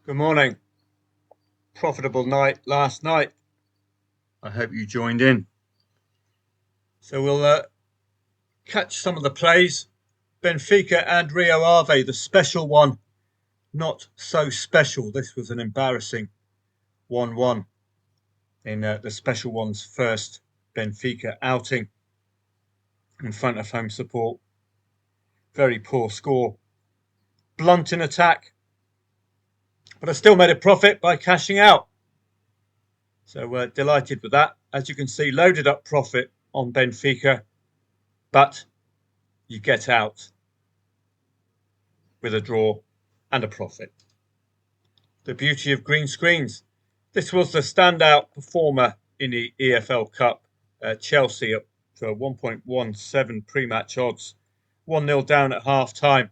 Good morning. Profitable night last night. I hope you joined in. So we'll catch some of the plays. Benfica and Rio Ave, the special one. Not so special. This was an embarrassing 1-1 in the special one's first Benfica outing in front of home support. Very poor score. Blunt in attack. But I still made a profit by cashing out. So delighted with that. As you can see, loaded up profit on Benfica, but you get out with a draw and a profit. The beauty of green screens. This was the standout performer in the EFL Cup. Chelsea up for 1.17 pre-match odds. 1-0 down at half-time.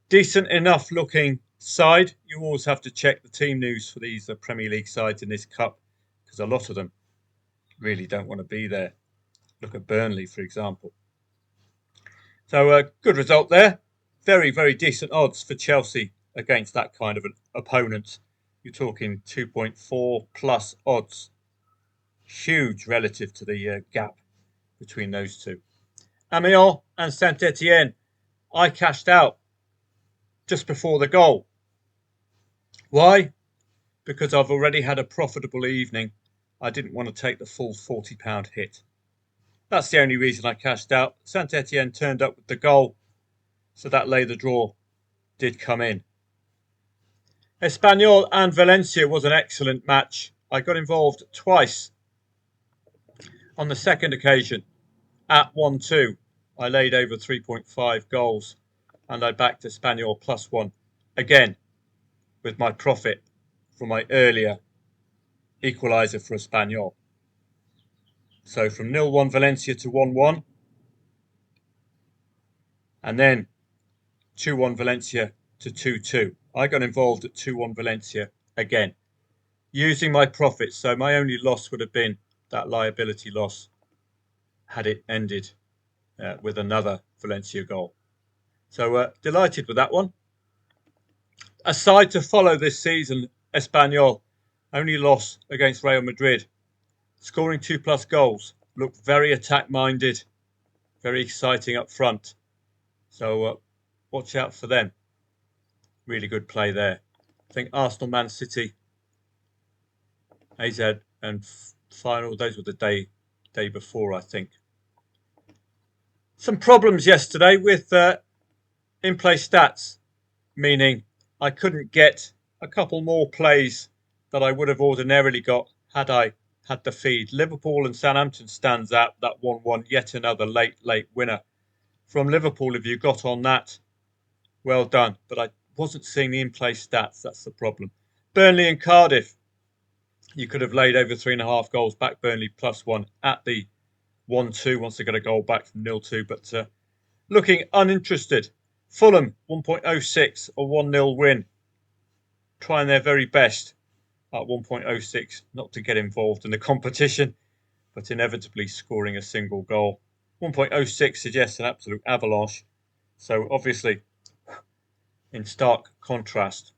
Decent enough looking side. You always have to check the team news for these Premier League sides in this cup, because a lot of them really don't want to be there. Look at Burnley, for example. So a good result there. Very, very decent odds for Chelsea against that kind of an opponent. You're talking 2.4 plus odds. Huge relative to the gap between those two. Amiens and Saint-Etienne. I cashed out just before the goal. Why? Because I've already had a profitable evening. I didn't want to take the full £40 hit. That's the only reason I cashed out. Saint-Etienne turned up with the goal, so that lay the draw did come in. Espanyol and Valencia was an excellent match. I got involved twice. On the second occasion, at 1-2, I laid over 3.5 goals and I backed Espanyol +1 again with my profit from my earlier equaliser for Espanyol. So from 0-1 Valencia to 1-1, and then 2-1 Valencia to 2-2. I got involved at 2-1 Valencia again, using my profits. So my only loss would have been that liability loss had it ended with another Valencia goal. So delighted with that one. A side to follow this season, Espanyol, only loss against Real Madrid. Scoring 2+ goals. Look very attack-minded, very exciting up front. So watch out for them. Really good play there. I think Arsenal, Man City, AZ and final, those were the day before, I think. Some problems yesterday with in-play stats, meaning I couldn't get a couple more plays that I would have ordinarily got had I had the feed. Liverpool and Southampton stands out, that 1-1, yet another late winner. From Liverpool, if you got on that, well done. But I wasn't seeing the in-play stats, that's the problem. Burnley and Cardiff, you could have laid over 3.5 goals, back Burnley +1 at the 1-2 once they got a goal back from 0-2, but looking uninterested. Fulham 1.06, a 1-0 win. Trying their very best at 1.06 not to get involved in the competition, but inevitably scoring a single goal. 1.06 suggests an absolute avalanche. So obviously, in stark contrast.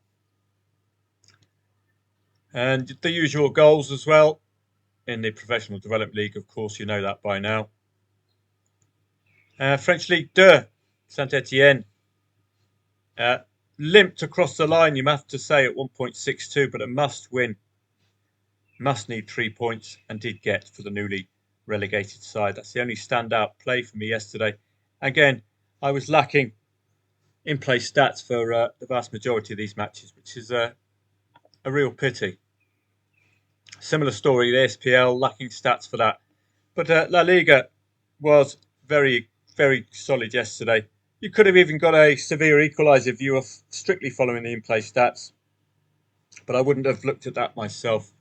And the usual goals as well in the Professional Development League, of course, you know that by now. French Ligue 2, Saint-Etienne. Limped across the line, you have to say, at 1.62, but a must win. Must need 3 points, and did get for the newly relegated side. That's the only standout play for me yesterday. Again, I was lacking in-play stats for the vast majority of these matches, which is a real pity. Similar story, the SPL, lacking stats for that. But La Liga was very, very solid yesterday. You could have even got a severe equaliser if you were strictly following the in-play stats. But I wouldn't have looked at that myself.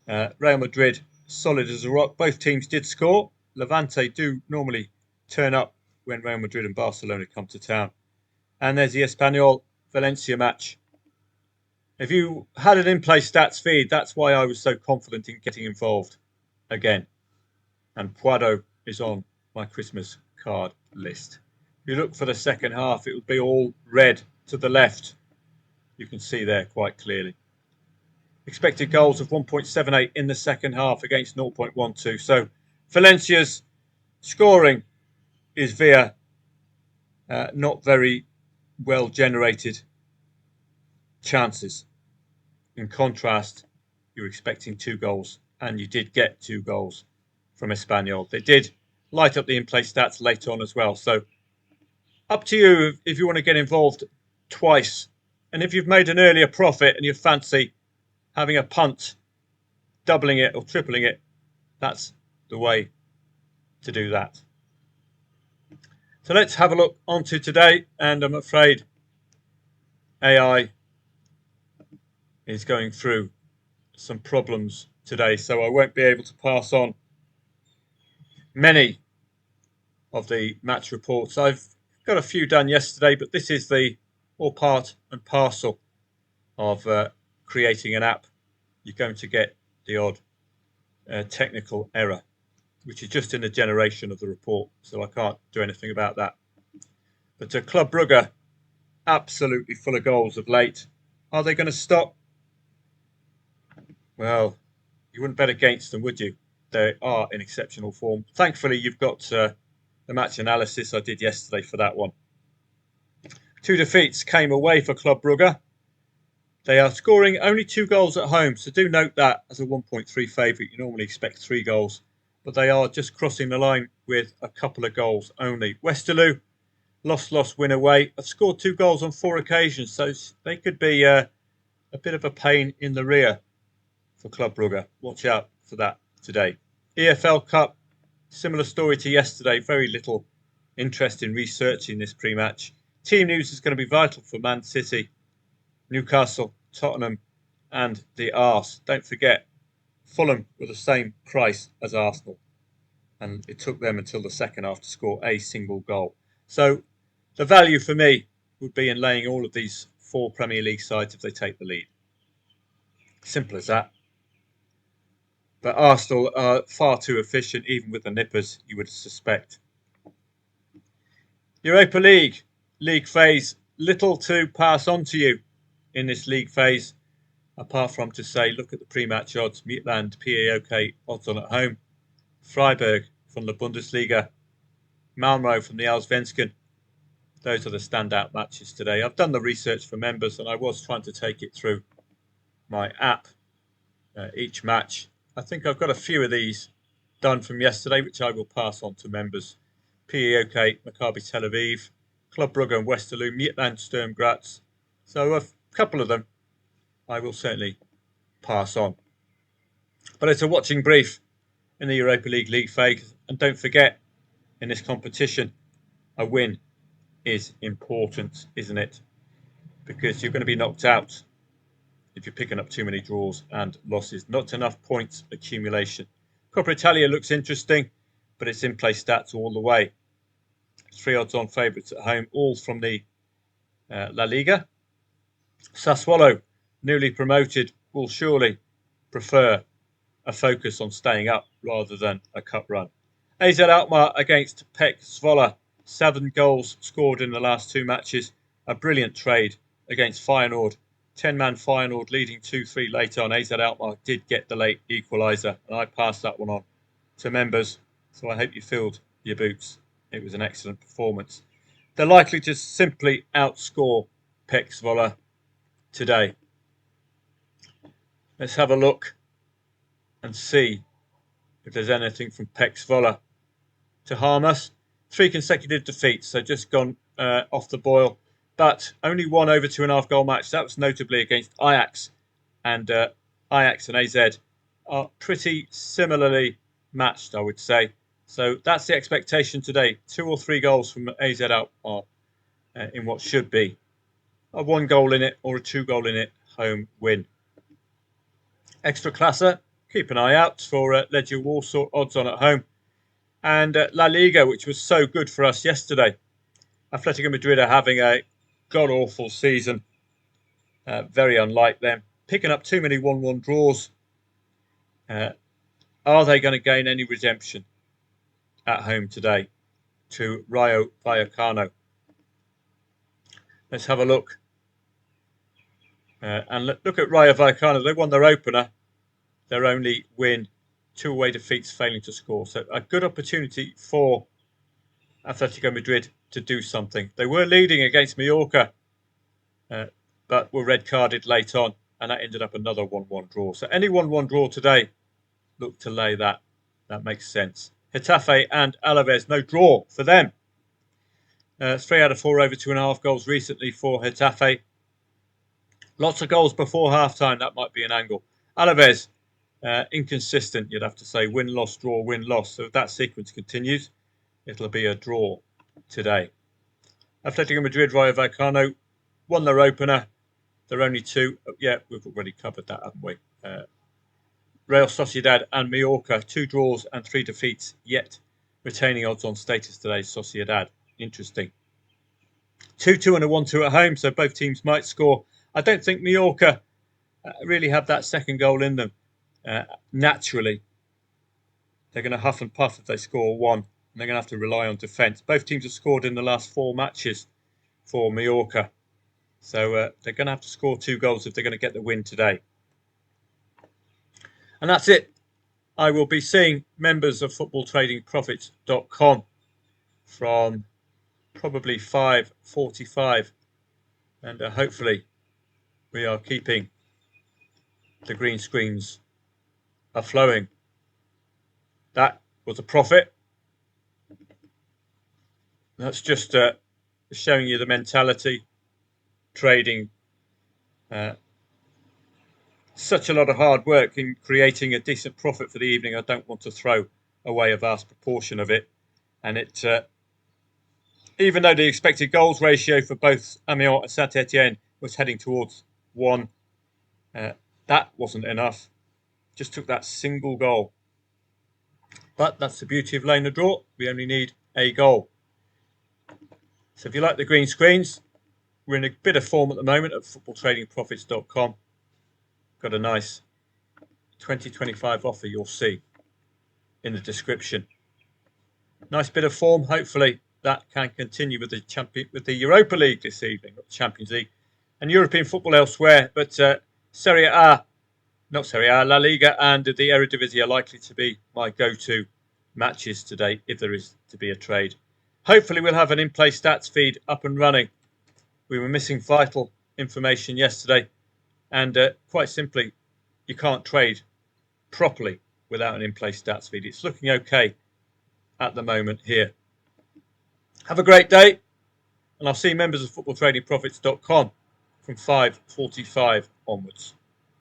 Real Madrid, solid as a rock. Both teams did score. Levante do normally turn up when Real Madrid and Barcelona come to town. And there's the Espanyol Valencia match. If you had an in-play stats feed, that's why I was so confident in getting involved again. And Puado is on my Christmas card list. If you look for the second half, it will be all red to the left. you can see there quite clearly. Expected goals of 1.78 in the second half against 0.12. So Valencia's scoring is via not very well generated chances. In contrast, you're expecting 2 goals, and you did get 2 goals from Espanyol. They did light up the in-play stats later on as well. So up to you if you want to get involved twice. And if you've made an earlier profit and you fancy having a punt, doubling it or tripling it, that's the way to do that. So let's have a look onto today, and I'm afraid AI is going through some problems today, so I won't be able to pass on many of the match reports. I've got a few done yesterday, but this is the all part and parcel of creating an app. You're going to get the odd technical error, which is just in the generation of the report, so I can't do anything about that. But Club Brugge, absolutely full of goals of late. Are they going to stop? Well, you wouldn't bet against them, would you? They are in exceptional form. Thankfully, you've got the match analysis I did yesterday for that one. 2 defeats came away for Club Brugge. They are scoring only 2 goals at home, so do note that as a 1.3 favourite. You normally expect 3 goals, but they are just crossing the line with a couple of goals only. Westerlo, loss, win away, have scored 2 goals on 4 occasions, so they could be a bit of a pain in the rear for Club Brugge. Watch out for that today. EFL Cup, similar story to yesterday. Very little interest in researching this pre-match. Team news is going to be vital for Man City, Newcastle, Tottenham and the Ars. Don't forget, Fulham were the same price as Arsenal, and it took them until the second half to score a single goal. So the value for me would be in laying all of these 4 Premier League sides if they take the lead. Simple as that. But Arsenal are far too efficient, even with the nippers, you would suspect. Europa League, league phase. Little to pass on to you in this league phase, apart from to say, look at the pre-match odds. Midland, PAOK odds on at home. Freiburg from the Bundesliga. Malmö from the Allsvenskan. Those are the standout matches today. I've done the research for members, and I was trying to take it through my app each match. I think I've got a few of these done from yesterday, which I will pass on to members. PAOK, Maccabi Tel Aviv, Club Brugge and Westerlo, Midland, Sturm Graz. So a couple of them I will certainly pass on. But it's a watching brief in the Europa League league phase. And don't forget, in this competition, a win is important, isn't it? Because you're going to be knocked out if you're picking up too many draws and losses. Not enough points accumulation. Coppa Italia looks interesting, but it's in play stats all the way. 3 odds on favourites at home, all from the La Liga. Sassuolo, newly promoted, will surely prefer a focus on staying up rather than a cup run. AZ Alkmaar against Pek Zwolle. 7 goals scored in the last 2 matches. A brilliant trade against Feyenoord. 10-man Feyenoord leading 2-3 later on. AZ Alkmaar did get the late equaliser, and I passed that one on to members, so I hope you filled your boots. It was an excellent performance. They're likely to simply outscore Pek Zwolle today. Let's have a look and see if there's anything from Pek Zwolle to harm us. 3 consecutive defeats, so just gone off the boil. But only 1 over 2.5 goal match. That was notably against Ajax. And Ajax and AZ are pretty similarly matched, I would say. So that's the expectation today. 2 or 3 goals from AZ Alkmaar in what should be a 1 goal in it or a 2 goal in it home win. Extra Classe, keep an eye out for Legia Warsaw odds on at home. And La Liga, which was so good for us yesterday. Atletico Madrid are having a god-awful season. Very unlike them. Picking up too many 1-1 draws. Are they going to gain any redemption at home today to Rayo Vallecano? Let's have a look And look at Rayo Vallecano. They won their opener. Their only win, 2 away defeats, failing to score. So a good opportunity for Atletico Madrid to do something. They were leading against Mallorca, but were red carded late on, and that ended up another 1-1 draw. So any 1-1 draw today, look to lay that. That makes sense. Getafe and Alaves, no draw for them. 3 out of 4 over 2.5 goals recently for Getafe. Lots of goals before half-time. That might be an angle. Alaves, inconsistent, you'd have to say. Win-loss, draw, win-loss. So if that sequence continues, it'll be a draw today. Atletico Madrid, Rayo Vallecano won their opener. They're only 2. Yeah, we've already covered that, haven't we? Real Sociedad and Mallorca, 2 draws and 3 defeats, yet retaining odds on status today. Sociedad, interesting. 2-2 and a 1-2 at home, so both teams might score. I don't think Mallorca really have that second goal in them. Naturally, they're going to huff and puff if they score 1, and they're going to have to rely on defence. Both teams have scored in the last 4 matches for Mallorca, so they're going to have to score 2 goals if they're going to get the win today. And that's it. I will be seeing members of footballtradingprofits.com from probably 5:45, and hopefully we are keeping the green screens are flowing. That was a profit. That's just showing you the mentality. Trading. Such a lot of hard work in creating a decent profit for the evening. I don't want to throw away a vast proportion of it. And it, even though the expected goals ratio for both Amiens and Saint-Etienne was heading towards 1, that wasn't enough. Just took that single goal. But that's the beauty of laying a draw. We only need a goal. So if you like the green screens, we're in a bit of form at the moment at footballtradingprofits.com. Got a nice 2025 offer you'll see in the description. Nice bit of form. Hopefully that can continue with the Europa League this evening, not the Champions League, and European football elsewhere. But La Liga and the Eredivisie are likely to be my go-to matches today if there is to be a trade. Hopefully we'll have an in-play stats feed up and running. We were missing vital information yesterday, and quite simply, you can't trade properly without an in-play stats feed. It's looking okay at the moment here. Have a great day, and I'll see members of footballtradingprofits.com from 5:45 onwards.